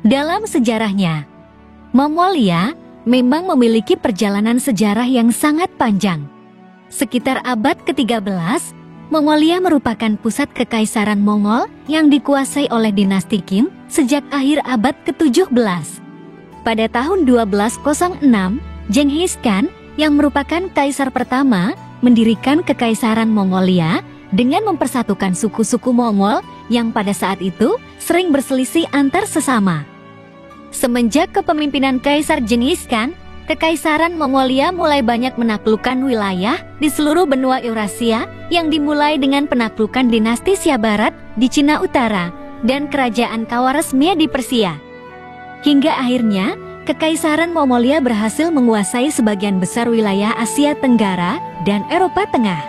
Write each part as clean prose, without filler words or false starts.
Dalam sejarahnya, Mongolia memang memiliki perjalanan sejarah yang sangat panjang. Sekitar abad ke-13, Mongolia merupakan pusat kekaisaran Mongol yang dikuasai oleh dinasti Qing sejak akhir abad ke-17. Pada tahun 1206, Genghis Khan yang merupakan kaisar pertama mendirikan kekaisaran Mongolia dengan mempersatukan suku-suku Mongol yang pada saat itu sering berselisih antar sesama. Semenjak kepemimpinan Kaisar Genghis Khan, Kekaisaran Mongolia mulai banyak menaklukkan wilayah di seluruh benua Eurasia yang dimulai dengan penaklukan dinasti Xia Barat di Cina Utara dan kerajaan Khawarazmia di Persia. Hingga akhirnya, Kekaisaran Mongolia berhasil menguasai sebagian besar wilayah Asia Tenggara dan Eropa Tengah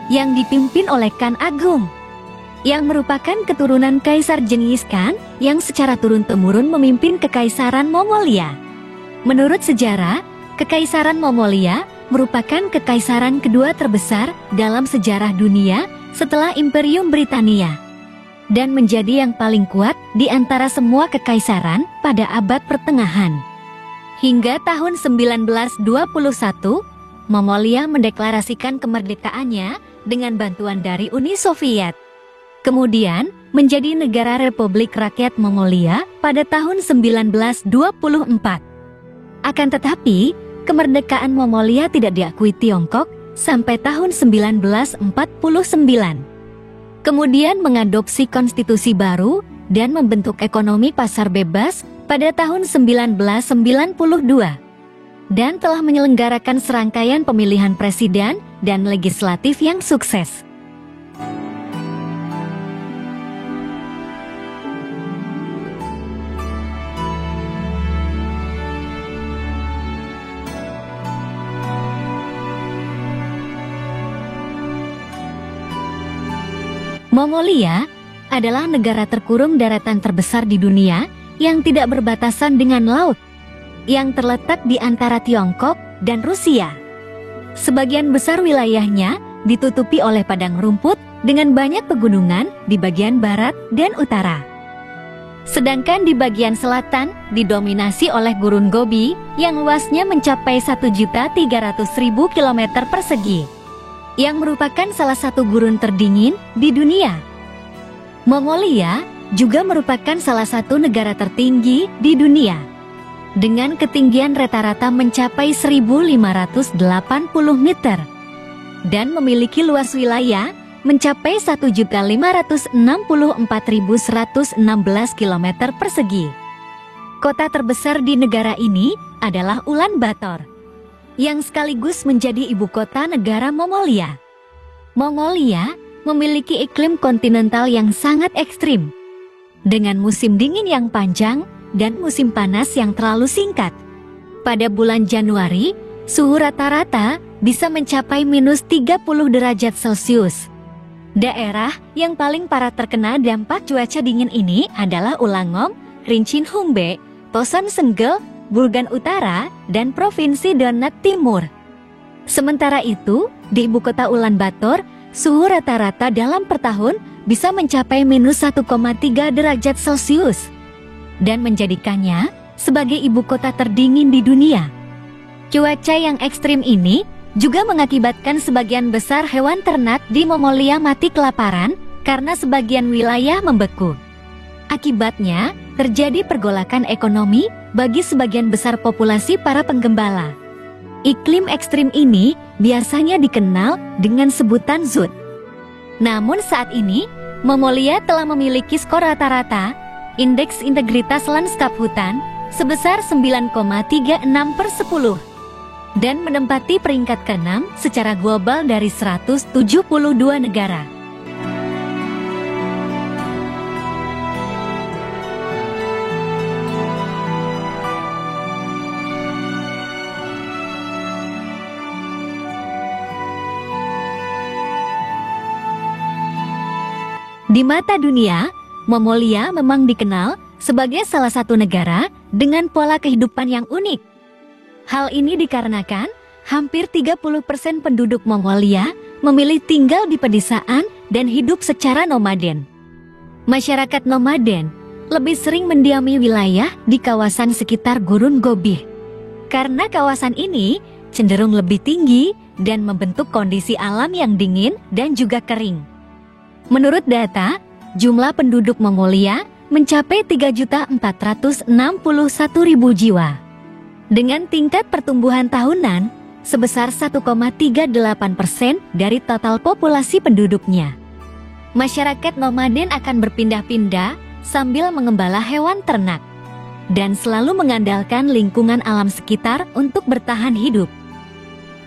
yang dipimpin oleh Khan Agung, yang merupakan keturunan Kaisar Genghis Khan yang secara turun-temurun memimpin Kekaisaran Mongolia. Menurut sejarah, Kekaisaran Mongolia merupakan kekaisaran kedua terbesar dalam sejarah dunia setelah Imperium Britania dan menjadi yang paling kuat di antara semua kekaisaran pada abad pertengahan. Hingga tahun 1921, Mongolia mendeklarasikan kemerdekaannya dengan bantuan dari Uni Soviet. Kemudian menjadi negara Republik Rakyat Mongolia pada tahun 1924. Akan tetapi, kemerdekaan Mongolia tidak diakui Tiongkok sampai tahun 1949. Kemudian mengadopsi konstitusi baru dan membentuk ekonomi pasar bebas pada tahun 1992. Dan telah menyelenggarakan serangkaian pemilihan presiden dan legislatif yang sukses. Mongolia adalah negara terkurung daratan terbesar di dunia yang tidak berbatasan dengan laut, yang terletak di antara Tiongkok dan Rusia. Sebagian besar wilayahnya ditutupi oleh padang rumput dengan banyak pegunungan di bagian barat dan utara. Sedangkan di bagian selatan didominasi oleh Gurun Gobi yang luasnya mencapai 1.300.000 km persegi. Yang merupakan salah satu gurun terdingin di dunia. Mongolia juga merupakan salah satu negara tertinggi di dunia, dengan ketinggian rata-rata mencapai 1.580 meter, dan memiliki luas wilayah mencapai 1.564.116 km persegi. Kota terbesar di negara ini adalah Ulaanbaatar, yang sekaligus menjadi ibu kota negara Mongolia. Mongolia memiliki iklim kontinental yang sangat ekstrim, dengan musim dingin yang panjang dan musim panas yang terlalu singkat. Pada bulan Januari, suhu rata-rata bisa mencapai -30 derajat Celcius. Daerah yang paling parah terkena dampak cuaca dingin ini adalah Ulangom, Rincinhumbe, Tosan Senggel, Bulgan Utara, dan Provinsi Donat Timur. Sementara itu, di ibu kota Ulaanbaatar, suhu rata-rata dalam per tahun bisa mencapai -1,3 derajat Celcius dan menjadikannya sebagai ibu kota terdingin di dunia. Cuaca yang ekstrim ini juga mengakibatkan sebagian besar hewan ternak di Mongolia mati kelaparan karena sebagian wilayah membeku. Akibatnya, terjadi pergolakan ekonomi bagi sebagian besar populasi para penggembala. Iklim ekstrim ini biasanya dikenal dengan sebutan Zud. Namun saat ini, Mongolia telah memiliki skor rata-rata Indeks Integritas Lanskap Hutan sebesar 9,36/10 dan menempati peringkat ke-6 secara global dari 172 negara. Di mata dunia, Mongolia memang dikenal sebagai salah satu negara dengan pola kehidupan yang unik. Hal ini dikarenakan hampir 30% penduduk Mongolia memilih tinggal di pedesaan dan hidup secara nomaden. Masyarakat nomaden lebih sering mendiami wilayah di kawasan sekitar Gurun Gobih. Karena kawasan ini cenderung lebih tinggi dan membentuk kondisi alam yang dingin dan juga kering. Menurut data, jumlah penduduk Mongolia mencapai 3.461.000 jiwa. Dengan tingkat pertumbuhan tahunan sebesar 1,38% dari total populasi penduduknya. Masyarakat nomaden akan berpindah-pindah sambil mengembala hewan ternak dan selalu mengandalkan lingkungan alam sekitar untuk bertahan hidup.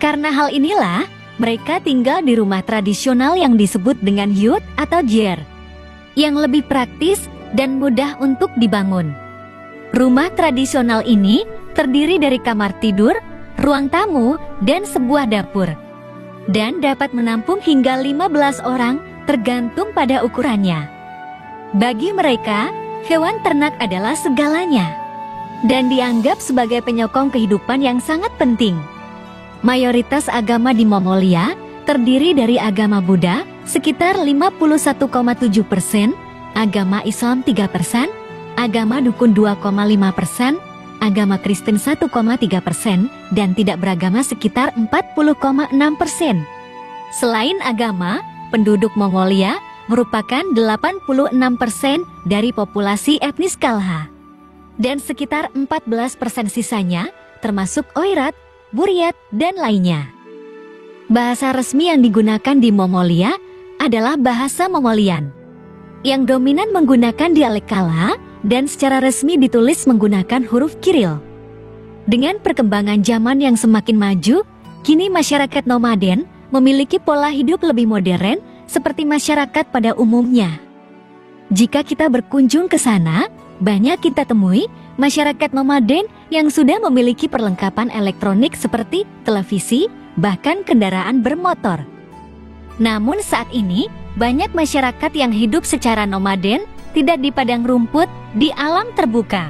Karena hal inilah, mereka tinggal di rumah tradisional yang disebut dengan yurt atau jer, yang lebih praktis dan mudah untuk dibangun. Rumah tradisional ini terdiri dari kamar tidur, ruang tamu, dan sebuah dapur, dan dapat menampung hingga 15 orang tergantung pada ukurannya. Bagi mereka, hewan ternak adalah segalanya dan dianggap sebagai penyokong kehidupan yang sangat penting. Mayoritas agama di Mongolia terdiri dari agama Buddha sekitar 51,7%, agama Islam 3%, agama dukun 2,5%, agama Kristen 1,3%, dan tidak beragama sekitar 40,6%. Selain agama, penduduk Mongolia merupakan 86% dari populasi etnis Kalha. Dan sekitar 14% sisanya termasuk Oirat, Buryat, dan lainnya. Bahasa resmi yang digunakan di Mongolia adalah bahasa Mongolian, yang dominan menggunakan dialek Kalha dan secara resmi ditulis menggunakan huruf Kiril. Dengan perkembangan zaman yang semakin maju, kini masyarakat nomaden memiliki pola hidup lebih modern seperti masyarakat pada umumnya. Jika kita berkunjung ke sana, banyak kita temui masyarakat nomaden yang sudah memiliki perlengkapan elektronik seperti televisi, bahkan kendaraan bermotor. Namun saat ini, banyak masyarakat yang hidup secara nomaden tidak di padang rumput di alam terbuka,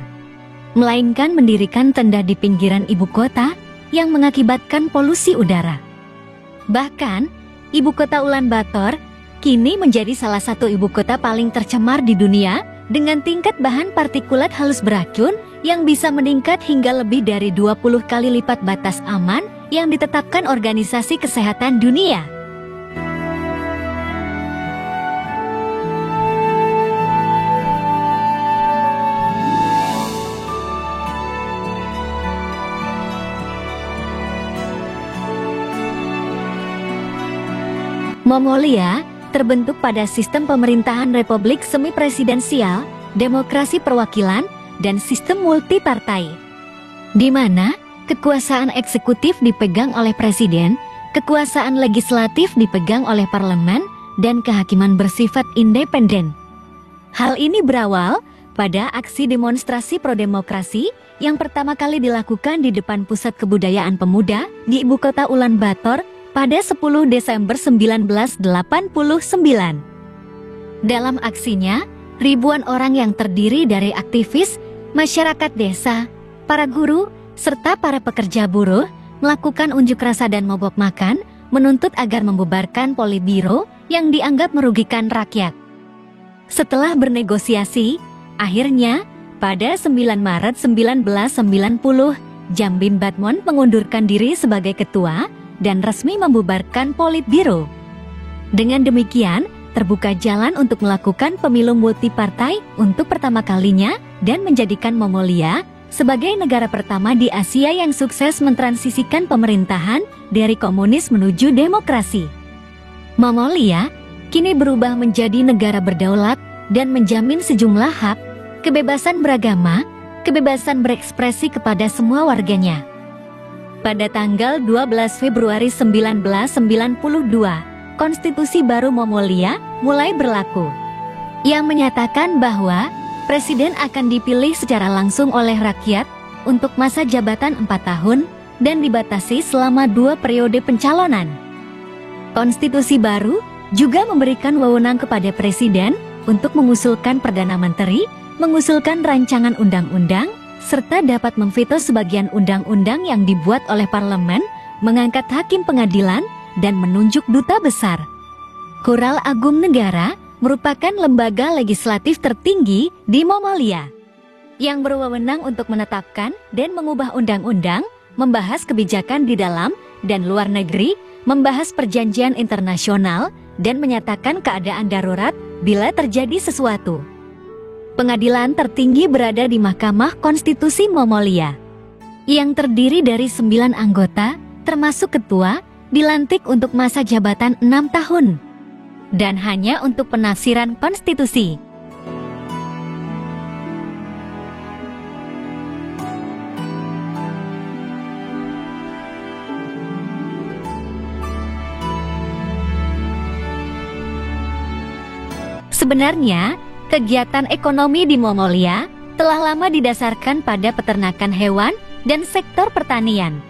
melainkan mendirikan tenda di pinggiran ibu kota yang mengakibatkan polusi udara. Bahkan, ibu kota Ulaanbaatar kini menjadi salah satu ibu kota paling tercemar di dunia dengan tingkat bahan partikulat halus beracun yang bisa meningkat hingga lebih dari 20 kali lipat batas aman yang ditetapkan Organisasi Kesehatan Dunia. Mongolia terbentuk pada sistem pemerintahan republik semi-presidensial, demokrasi perwakilan, dan sistem multipartai, di mana kekuasaan eksekutif dipegang oleh presiden, kekuasaan legislatif dipegang oleh parlemen, dan kehakiman bersifat independen. Hal ini berawal pada aksi demonstrasi pro-demokrasi yang pertama kali dilakukan di depan Pusat Kebudayaan Pemuda di ibu kota Ulaanbaatar pada 10 Desember 1989. Dalam aksinya, ribuan orang yang terdiri dari aktivis, masyarakat desa, para guru, serta para pekerja buruh melakukan unjuk rasa dan mogok makan, menuntut agar membubarkan Politbiro yang dianggap merugikan rakyat. Setelah bernegosiasi, akhirnya pada 9 Maret 1990, Jambin Batmon mengundurkan diri sebagai ketua dan resmi membubarkan Politbiro. Dengan demikian, terbuka jalan untuk melakukan pemilu multipartai untuk pertama kalinya dan menjadikan Mongolia sebagai negara pertama di Asia yang sukses mentransisikan pemerintahan dari komunis menuju demokrasi. Mongolia kini berubah menjadi negara berdaulat dan menjamin sejumlah hak, kebebasan beragama, kebebasan berekspresi kepada semua warganya. Pada tanggal 12 Februari 1992, konstitusi baru Mongolia mulai berlaku, yang menyatakan bahwa presiden akan dipilih secara langsung oleh rakyat untuk masa jabatan 4 tahun dan dibatasi selama 2 periode pencalonan. Konstitusi baru juga memberikan wewenang kepada presiden untuk mengusulkan Perdana Menteri, mengusulkan rancangan undang-undang, serta dapat memveto sebagian undang-undang yang dibuat oleh parlemen, mengangkat hakim pengadilan, dan menunjuk duta besar. Kural Agung Negara merupakan lembaga legislatif tertinggi di Mongolia yang berwenang untuk menetapkan dan mengubah undang-undang, membahas kebijakan di dalam dan luar negeri, membahas perjanjian internasional, dan menyatakan keadaan darurat bila terjadi sesuatu. Pengadilan tertinggi berada di Mahkamah Konstitusi Mongolia, yang terdiri dari 9 anggota, termasuk ketua, dilantik untuk masa jabatan 6 tahun, dan hanya untuk penafsiran konstitusi. Sebenarnya, kegiatan ekonomi di Mongolia telah lama didasarkan pada peternakan hewan dan sektor pertanian.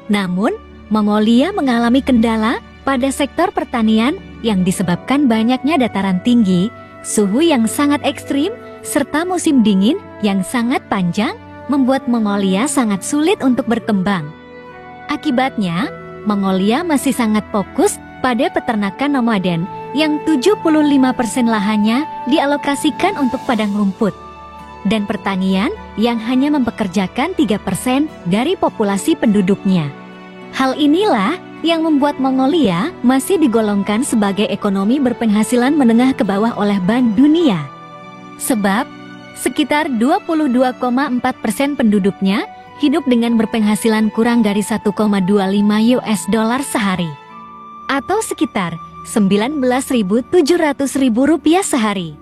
Namun, Mongolia mengalami kendala pada sektor pertanian yang disebabkan banyaknya dataran tinggi, suhu yang sangat ekstrim, serta musim dingin yang sangat panjang membuat Mongolia sangat sulit untuk berkembang. Akibatnya, Mongolia masih sangat fokus pada peternakan nomaden yang 75% lahannya dialokasikan untuk padang rumput, dan pertanian yang hanya mempekerjakan 3% dari populasi penduduknya. Hal inilah yang membuat Mongolia masih digolongkan sebagai ekonomi berpenghasilan menengah ke bawah oleh Bank Dunia. Sebab, sekitar 22,4% penduduknya hidup dengan berpenghasilan kurang dari 1,25 US dollar sehari, atau sekitar 19.700 rupiah sehari.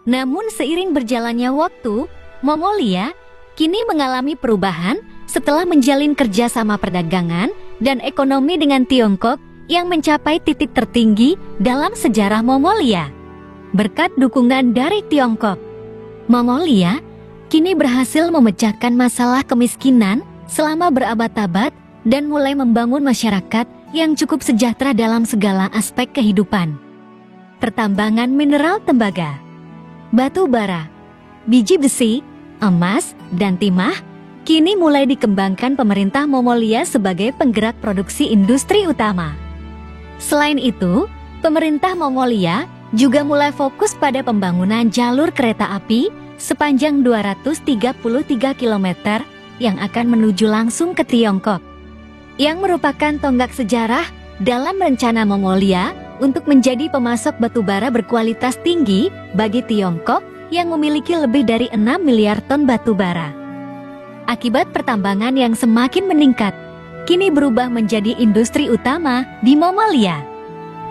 Namun seiring berjalannya waktu, Mongolia kini mengalami perubahan setelah menjalin kerjasama perdagangan dan ekonomi dengan Tiongkok yang mencapai titik tertinggi dalam sejarah Mongolia. Berkat dukungan dari Tiongkok, Mongolia kini berhasil memecahkan masalah kemiskinan selama berabad-abad dan mulai membangun masyarakat yang cukup sejahtera dalam segala aspek kehidupan. Pertambangan mineral tembaga, batu bara, biji besi, emas, dan timah kini mulai dikembangkan pemerintah Mongolia sebagai penggerak produksi industri utama. Selain itu, pemerintah Mongolia juga mulai fokus pada pembangunan jalur kereta api sepanjang 233 km yang akan menuju langsung ke Tiongkok, yang merupakan tonggak sejarah dalam rencana Mongolia untuk menjadi pemasok batubara berkualitas tinggi bagi Tiongkok yang memiliki lebih dari 6 miliar ton batubara. Akibat pertambangan yang semakin meningkat, kini berubah menjadi industri utama di Mongolia.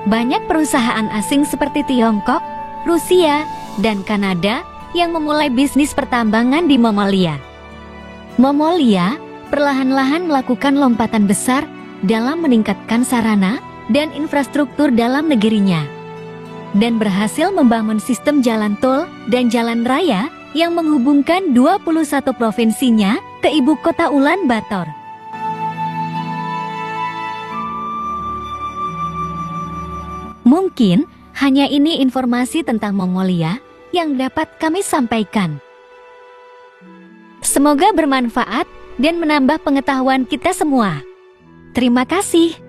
Banyak perusahaan asing seperti Tiongkok, Rusia, dan Kanada yang memulai bisnis pertambangan di Mongolia. Mongolia perlahan-lahan melakukan lompatan besar dalam meningkatkan sarana dan infrastruktur dalam negerinya, dan berhasil membangun sistem jalan tol dan jalan raya yang menghubungkan 21 provinsinya ke ibu kota Ulan Bator. Mungkin hanya ini informasi tentang Mongolia yang dapat kami sampaikan. Semoga bermanfaat dan menambah pengetahuan kita semua. Terima kasih.